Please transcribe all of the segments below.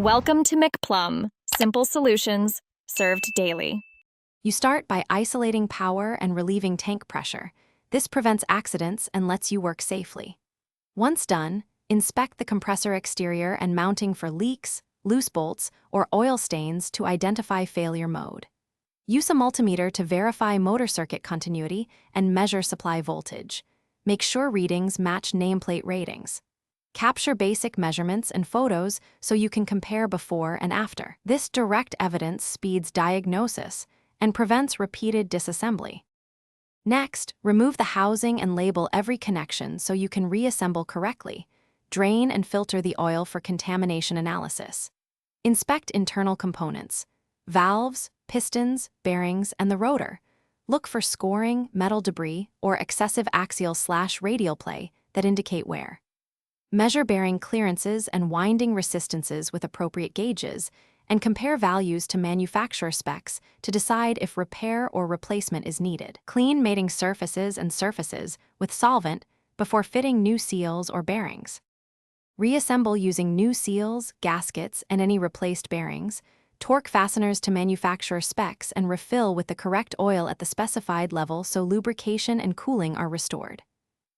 Welcome to McPlum, simple solutions served daily. You start by isolating power and relieving tank pressure. This prevents accidents and lets you work safely. Once done, inspect the compressor exterior and mounting for leaks, loose bolts, or oil stains to identify failure mode. Use a multimeter to verify motor circuit continuity and measure supply voltage. Make sure readings match nameplate ratings. Capture basic measurements and photos so you can compare before and after. This direct evidence speeds diagnosis and prevents repeated disassembly. Next, remove the housing and label every connection so you can reassemble correctly. Drain and filter the oil for contamination analysis. Inspect internal components: valves, pistons, bearings, and the rotor. Look for scoring, metal debris, or excessive axial/radial play that indicate wear. Measure bearing clearances and winding resistances with appropriate gauges, and compare values to manufacturer specs to decide if repair or replacement is needed. Clean mating surfaces and surfaces with solvent before fitting new seals or bearings. Reassemble using new seals, gaskets, and any replaced bearings. Torque fasteners to manufacturer specs and refill with the correct oil at the specified level so lubrication and cooling are restored.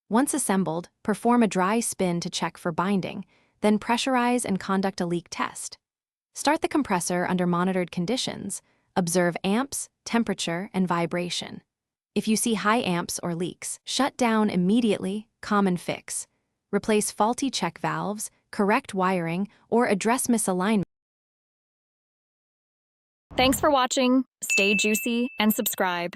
Once assembled, perform a dry spin to check for binding, then pressurize and conduct a leak test. Start the compressor under monitored conditions. Observe amps, temperature, and vibration. If you see high amps or leaks, shut down immediately. Common fix: replace faulty check valves, correct wiring, or address misalignment. Thanks for watching. Stay juicy and subscribe.